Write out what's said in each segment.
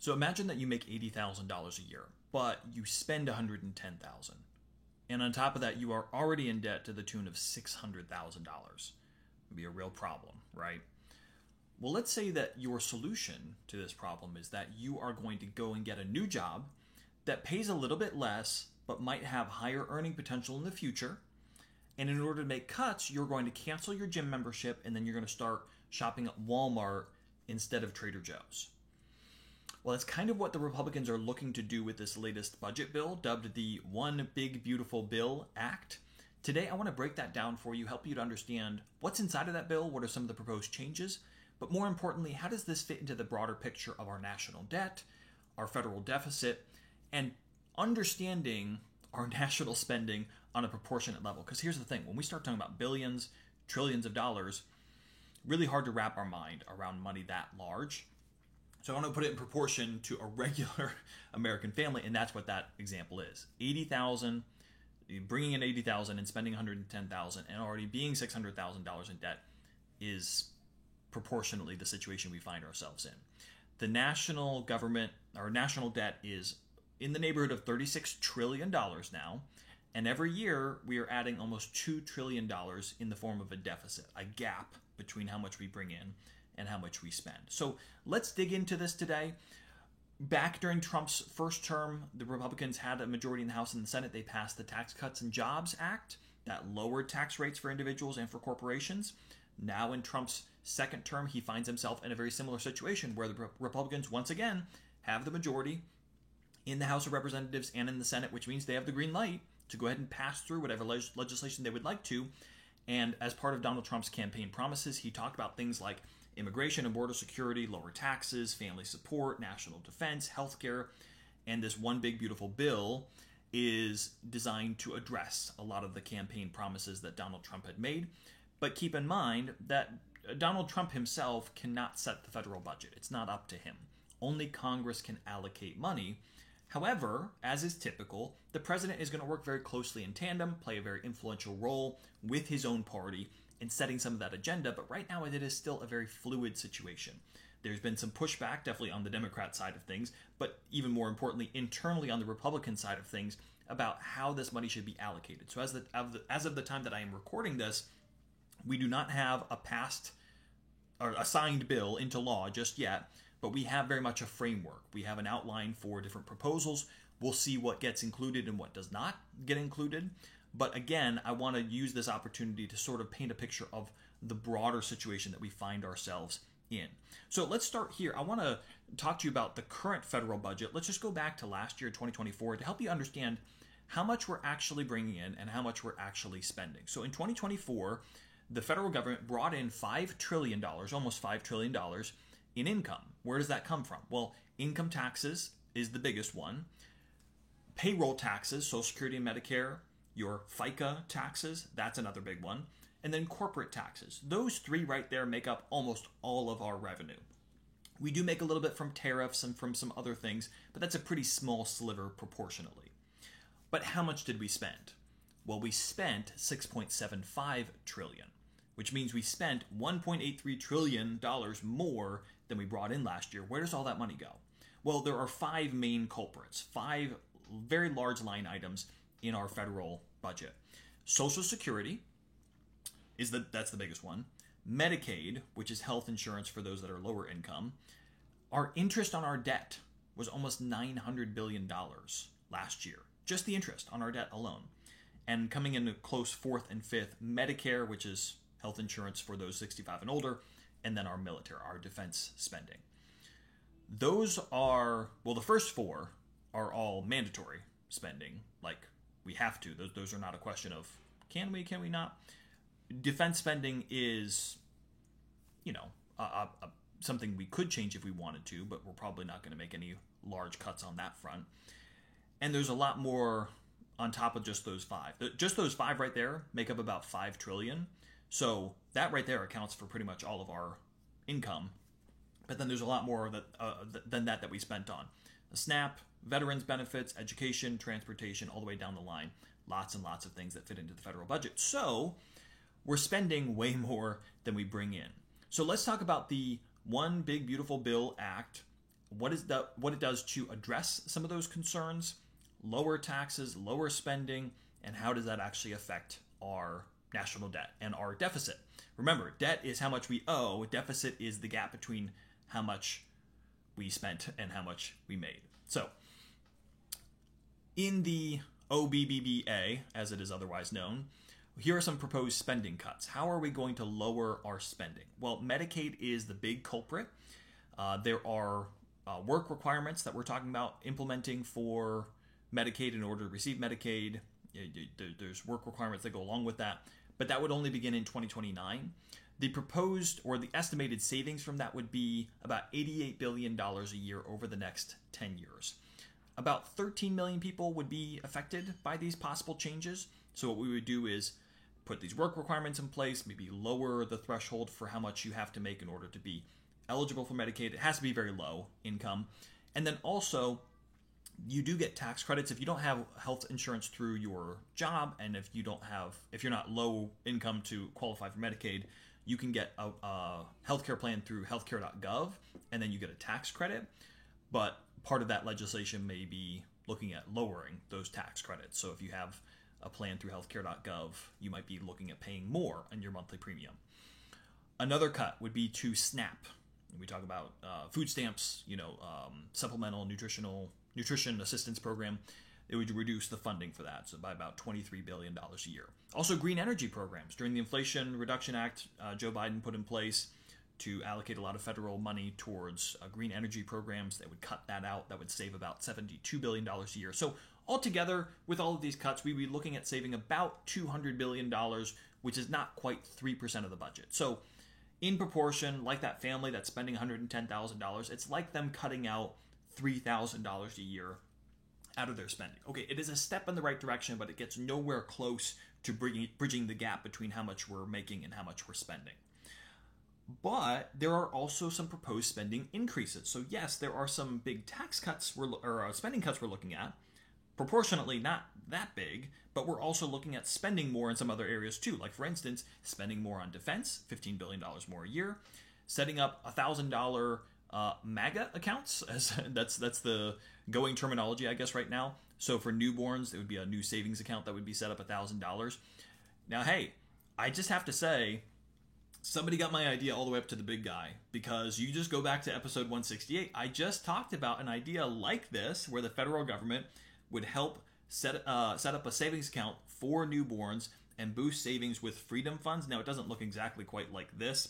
So imagine that you make $80,000 a year, but you spend $110,000. And on top of that, you are already in debt to the tune of $600,000. It'd be a real problem, right? Well, let's say that your solution to this problem is that you are going to go and get a new job that pays a little bit less, but might have higher earning potential in the future. And in order to make cuts, you're going to cancel your gym membership and then you're going to start shopping at Walmart instead of Trader Joe's. Well, that's kind of what the Republicans are looking to do with this latest budget bill, dubbed the One Big Beautiful Bill Act. Today, I want to break that down for you, help you to understand what's inside of that bill, what are some of the proposed changes, but more importantly, how does this fit into the broader picture of our national debt, our federal deficit, and understanding our national spending on a proportionate level. Because here's the thing, when we start talking about billions, trillions of dollars, really hard to wrap our mind around money that large. So I want to put it in proportion to a regular American family, and that's what that example is. 80,000, bringing in 80,000 and spending 110,000 and already being $600,000 in debt is proportionately the situation we find ourselves in. The national government, our national debt is in the neighborhood of $36 trillion now, and every year we are adding almost $2 trillion in the form of a deficit, a gap between how much we bring in and how much we spend. So let's dig into this today. Back during Trump's first term, the Republicans had a majority in the House and the Senate. They passed the Tax Cuts and Jobs Act that lowered tax rates for individuals and for corporations. Now in Trump's second term, he finds himself in a very similar situation where the Republicans once again have the majority in the House of Representatives and in the Senate, which means they have the green light to go ahead and pass through whatever legislation they would like to. And as part of Donald Trump's campaign promises, he talked about things like immigration and border security, lower taxes, family support, national defense, healthcare, and this One Big Beautiful Bill is designed to address a lot of the campaign promises that Donald Trump had made. But keep in mind that Donald Trump himself cannot set the federal budget. It's not up to him. Only Congress can allocate money. However, as is typical, the president is going to work very closely in tandem, play a very influential role with his own party in setting some of that agenda, but right now it is still a very fluid situation. There's been some pushback, definitely on the Democrat side of things, but even more importantly, internally on the Republican side of things, about how this money should be allocated. So as of the time that I am recording this, we do not have a passed or a signed bill into law just yet, but we have very much a framework. We have an outline for different proposals. We'll see what gets included and what does not get included. But again, I want to use this opportunity to sort of paint a picture of the broader situation that we find ourselves in. So let's start here. I want to talk to you about the current federal budget. Let's just go back to last year, 2024, to help you understand how much we're actually bringing in and how much we're actually spending. So in 2024, the federal government brought in $5 trillion, almost $5 trillion in income. Where does that come from? Well, income taxes is the biggest one. Payroll taxes, Social Security and Medicare, your FICA taxes, that's another big one. And then corporate taxes. Those three right there make up almost all of our revenue. We do make a little bit from tariffs and from some other things, but that's a pretty small sliver proportionally. But how much did we spend? Well, we spent $6.75 trillion, which means we spent $1.83 trillion more than we brought in last year. Where does all that money go? Well, there are five main culprits, five very large line items in our federal budget. Social Security that's the biggest one. Medicaid, which is health insurance for those that are lower income. Our interest on our debt was almost $900 billion last year. Just the interest on our debt alone. And coming in a close fourth and fifth, Medicare, which is health insurance for those 65 and older, and then our military, our defense spending. Those are, well, the first four are all mandatory spending, like we have to. Those are not a question of can we not. Defense spending is, something we could change if we wanted to, but we're probably not going to make any large cuts on that front. And there's a lot more on top of just those five. Just those five right there make up about $5 trillion. So that right there accounts for pretty much all of our income. But then there's a lot more than that we spent on the SNAP, veterans benefits, education, transportation, all the way down the line. Lots and lots of things that fit into the federal budget. So we're spending way more than we bring in. So let's talk about the One Big Beautiful Bill Act. what it does to address some of those concerns, lower taxes, lower spending, and how does that actually affect our national debt and our deficit. Remember, debt is how much we owe, deficit is the gap between how much we spent and how much we made. So, in the OBBBA, as it is otherwise known, here are some proposed spending cuts. How are we going to lower our spending? Well, Medicaid is the big culprit. There are work requirements that we're talking about implementing for Medicaid in order to receive Medicaid. There's work requirements that go along with that, but that would only begin in 2029. The proposed or the estimated savings from that would be about $88 billion a year over the next 10 years. About 13 million people would be affected by these possible changes. So what we would do is put these work requirements in place, maybe lower the threshold for how much you have to make in order to be eligible for Medicaid. It has to be very low income. And then also, you do get tax credits if you don't have health insurance through your job, and if you're not low income to qualify for Medicaid, you can get a healthcare plan through healthcare.gov, and then you get a tax credit. But part of that legislation may be looking at lowering those tax credits. So if you have a plan through healthcare.gov, you might be looking at paying more on your monthly premium. Another cut would be to SNAP. We talk about food stamps, supplemental nutrition assistance program. It would reduce the funding for that, so by about $23 billion a year. Also, green energy programs. During the Inflation Reduction Act, Joe Biden put in place to allocate a lot of federal money towards green energy programs. That would cut that out. That would save about $72 billion a year. So altogether, with all of these cuts, we'd be looking at saving about $200 billion, which is not quite 3% of the budget. So in proportion, like that family that's spending $110,000, it's like them cutting out $3,000 a year out of their spending. Okay, it is a step in the right direction, but it gets nowhere close to bridging the gap between how much we're making and how much we're spending. But there are also some proposed spending increases. So yes, there are some big tax cuts or spending cuts we're looking at. Proportionately not that big, but we're also looking at spending more in some other areas too. Like for instance, spending more on defense, $15 billion more a year, setting up $1,000 MAGA accounts, as that's the going terminology, I guess, right now. So for newborns, it would be a new savings account that would be set up $1,000. Now, hey, I just have to say, somebody got my idea all the way up to the big guy, because you just go back to episode 168. I just talked about an idea like this, where the federal government would help set up a savings account for newborns and boost savings with freedom funds. Now, it doesn't look exactly quite like this.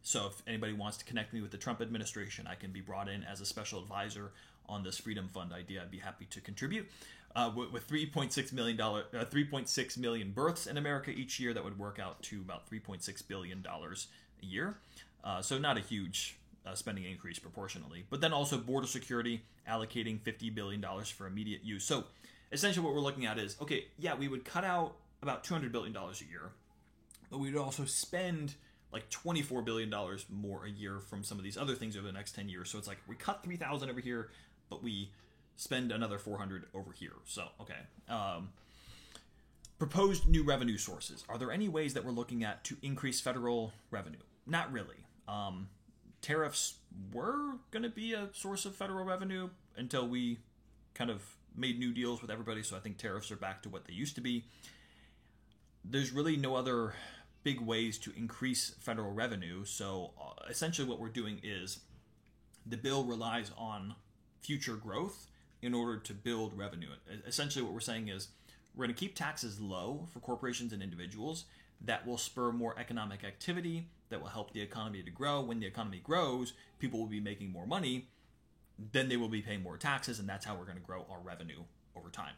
So if anybody wants to connect me with the Trump administration, I can be brought in as a special advisor on this freedom fund idea. I'd be happy to contribute. With $3.6 million births in America each year, that would work out to about $3.6 billion a year. So not a huge spending increase proportionally. But then also border security, allocating $50 billion for immediate use. So essentially what we're looking at is, okay, yeah, we would cut out about $200 billion a year, but we would also spend like $24 billion more a year from some of these other things over the next 10 years. So it's like we cut 3,000 over here, but we spend another 400 over here. So, okay. Proposed new revenue sources. Are there any ways that we're looking at to increase federal revenue? Not really. Tariffs were going to be a source of federal revenue until we kind of made new deals with everybody. So I think tariffs are back to what they used to be. There's really no other big ways to increase federal revenue. So essentially what we're doing is the bill relies on future growth in order to build revenue. Essentially what we're saying is we're going to keep taxes low for corporations and individuals. That will spur more economic activity, that will help the economy to grow. When the economy grows, people will be making more money, then they will be paying more taxes, and that's how we're going to grow our revenue over time.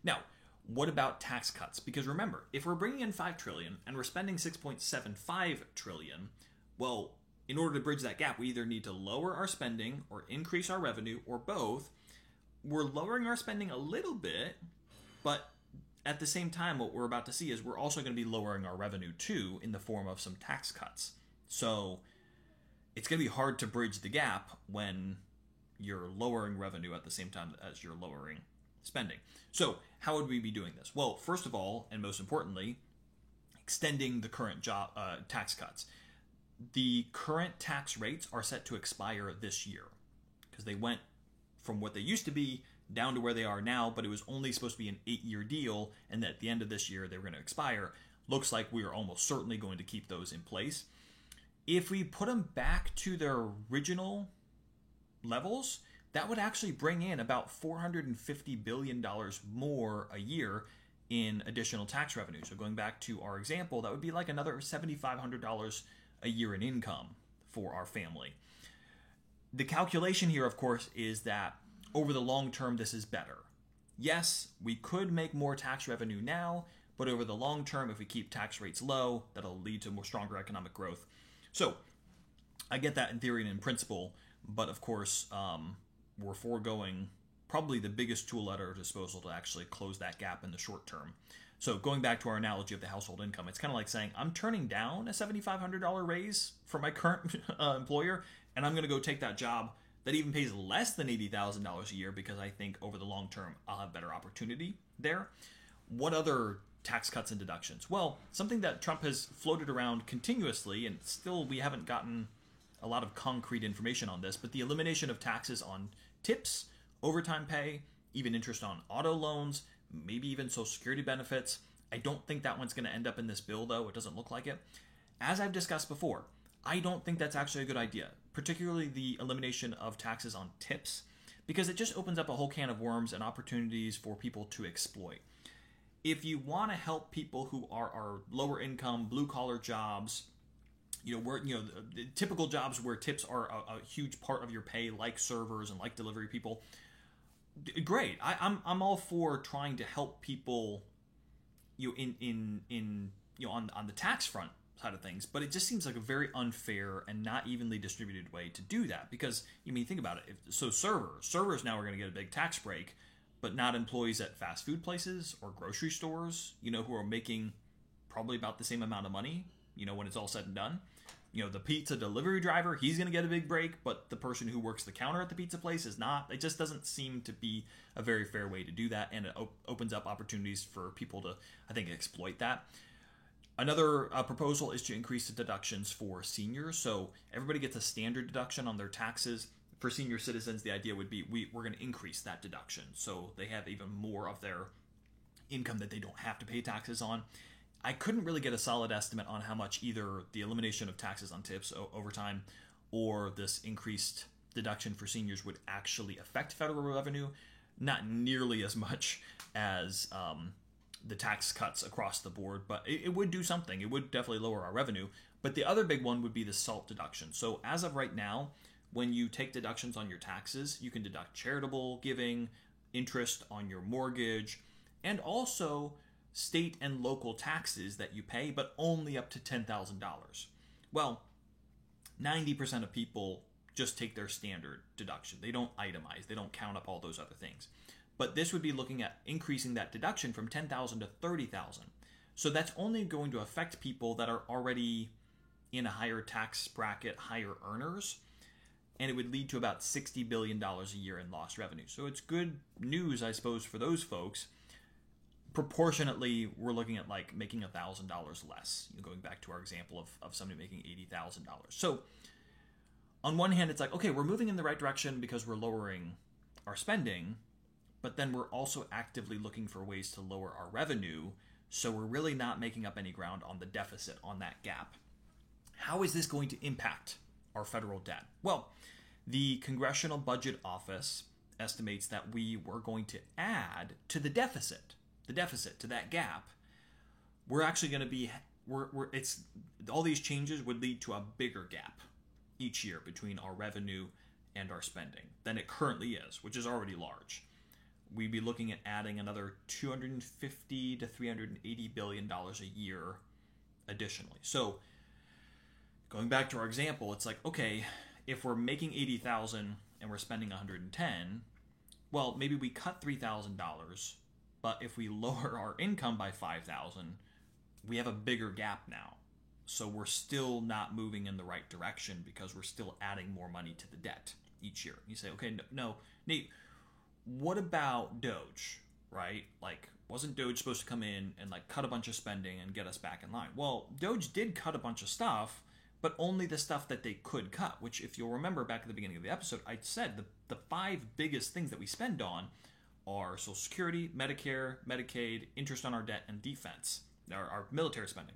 Now, what about tax cuts? Because remember, if we're bringing in $5 trillion and we're spending $6.75 trillion, well, in order to bridge that gap, we either need to lower our spending or increase our revenue, or both. We're lowering our spending a little bit, but at the same time, what we're about to see is we're also going to be lowering our revenue too in the form of some tax cuts. So it's going to be hard to bridge the gap when you're lowering revenue at the same time as you're lowering spending. So how would we be doing this? Well, first of all, and most importantly, extending the current tax cuts. The current tax rates are set to expire this year. because they went from what they used to be down to where they are now, but it was only supposed to be an 8-year deal, and at the end of this year they were going to expire. Looks like we are almost certainly going to keep those in place. If we put them back to their original levels, that would actually bring in about $450 billion more a year in additional tax revenue. So going back to our example, that would be like another $7,500 a year in income for our family. The calculation here, of course, is that over the long term, this is better. Yes, we could make more tax revenue now, but over the long term, if we keep tax rates low, that'll lead to more stronger economic growth. So I get that in theory and in principle, but of course, we're foregoing probably the biggest tool at our disposal to actually close that gap in the short term. So going back to our analogy of the household income, it's kind of like saying I'm turning down a $7,500 raise for my current employer, and I'm going to go take that job that even pays less than $80,000 a year because I think over the long term I'll have better opportunity there. What other tax cuts and deductions? Well, something that Trump has floated around continuously, and still we haven't gotten a lot of concrete information on this, but the elimination of taxes on tips, overtime pay, even interest on auto loans, maybe even Social Security benefits. I don't think that one's going to end up in this bill, though. It doesn't look like it. As I've discussed before, I don't think that's actually a good idea, particularly the elimination of taxes on tips, because it just opens up a whole can of worms and opportunities for people to exploit. If you want to help people who are lower income, blue collar jobs, the typical jobs where tips are a huge part of your pay, like servers and like delivery people, great. I'm all for trying to help people, on the tax front side of things, but it just seems like a very unfair and not evenly distributed way to do that. Because think about it. Servers now are going to get a big tax break, but not employees at fast food places or grocery stores, who are making probably about the same amount of money, when it's all said and done. The pizza delivery driver, he's going to get a big break, but the person who works the counter at the pizza place is not. It just doesn't seem to be a very fair way to do that, and it opens up opportunities for people to, I think, exploit that. Another proposal is to increase the deductions for seniors. So everybody gets a standard deduction on their taxes. For senior citizens, the idea would be we're going to increase that deduction so they have even more of their income that they don't have to pay taxes on. I couldn't really get a solid estimate on how much either the elimination of taxes on tips over time or this increased deduction for seniors would actually affect federal revenue. Not nearly as much as the tax cuts across the board, but it would do something. It would definitely lower our revenue. But the other big one would be the SALT deduction. So as of right now, when you take deductions on your taxes, you can deduct charitable giving, interest on your mortgage, and also state and local taxes that you pay, but only up to $10,000. Well, 90% of people just take their standard deduction. They don't itemize. They don't count up all those other things. But this would be looking at increasing that deduction from $10,000 to $30,000. So that's only going to affect people that are already in a higher tax bracket, higher earners, and it would lead to about $60 billion a year in lost revenue. So it's good news, I suppose, for those folks. Proportionately, we're looking at like making $1,000 less, going back to our example of somebody making $80,000. So on one hand, it's like, okay, we're moving in the right direction because we're lowering our spending, but then we're also actively looking for ways to lower our revenue, so we're really not making up any ground on the deficit, on that gap. How is this going to impact our federal debt? Well, the Congressional Budget Office estimates that we were going to add to the deficit, to that gap. We're actually going to be, all these changes would lead to a bigger gap each year between our revenue and our spending than it currently is, which is already large. We'd be looking at adding another $250 to $380 billion a year additionally. So going back to our example, it's like, okay, if we're making $80,000 and we're spending $110, well, maybe we cut $3,000, but if we lower our income by $5,000, we have a bigger gap now. So we're still not moving in the right direction because we're still adding more money to the debt each year. You say, okay, no, Nate, what about Doge, right? Like, wasn't Doge supposed to come in and like cut a bunch of spending and get us back in line? Well, Doge did cut a bunch of stuff, but only the stuff that they could cut, which, if you'll remember back at the beginning of the episode, I said the five biggest things that we spend on are Social Security, Medicare, Medicaid, interest on our debt, and defense, our military spending.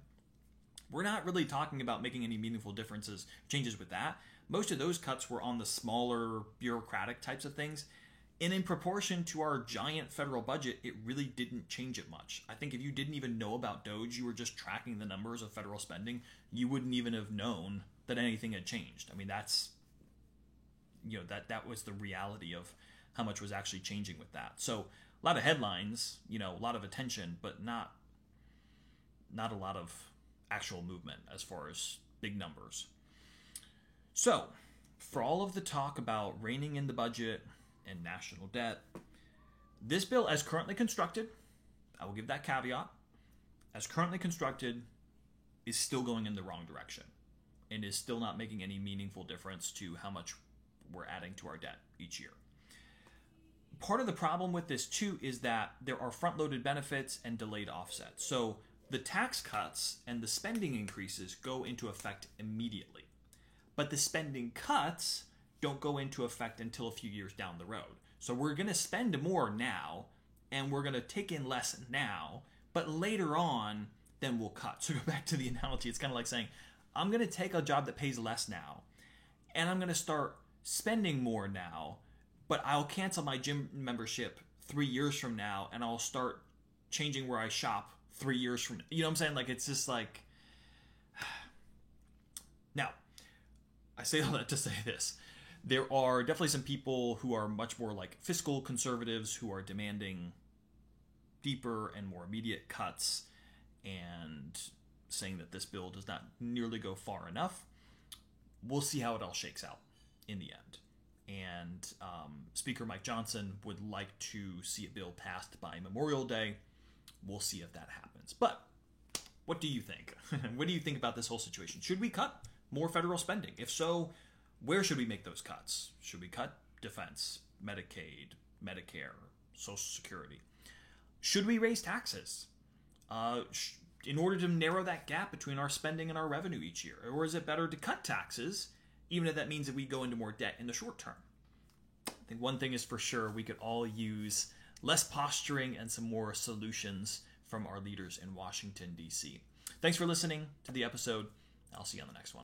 We're not really talking about making any meaningful changes with that. Most of those cuts were on the smaller bureaucratic types of things. And in proportion to our giant federal budget, it really didn't change it much. I think if you didn't even know about DOGE, you were just tracking the numbers of federal spending, you wouldn't even have known that anything had changed. I mean, that's, that was the reality of how much was actually changing with that. So a lot of headlines, a lot of attention, but not a lot of actual movement as far as big numbers. So for all of the talk about reining in the budget and national debt, this bill, as currently constructed, I will give that caveat, as currently constructed, is still going in the wrong direction and is still not making any meaningful difference to how much we're adding to our debt each year. Part of the problem with this, too, is that there are front-loaded benefits and delayed offsets. So the tax cuts and the spending increases go into effect immediately. But the spending cuts don't go into effect until a few years down the road. So we're going to spend more now, and we're going to take in less now, but later on, then we'll cut. So go back to the analogy. It's kind of like saying, I'm going to take a job that pays less now, and I'm going to start spending more now, but I'll cancel my gym membership 3 years from now, and I'll start changing where I shop 3 years from now. You know what I'm saying? Like, it's just like... Now, I say all that to say this. There are definitely some people who are much more like fiscal conservatives who are demanding deeper and more immediate cuts and saying that this bill does not nearly go far enough. We'll see how it all shakes out in the end. And Speaker Mike Johnson would like to see a bill passed by Memorial Day. We'll see if that happens. But what do you think? What do you think about this whole situation? Should we cut more federal spending? If so, where should we make those cuts? Should we cut defense, Medicaid, Medicare, Social Security? Should we raise taxes in order to narrow that gap between our spending and our revenue each year? Or is it better to cut taxes, even if that means that we go into more debt in the short term? I think one thing is for sure, we could all use less posturing and some more solutions from our leaders in Washington, D.C. Thanks for listening to the episode. I'll see you on the next one.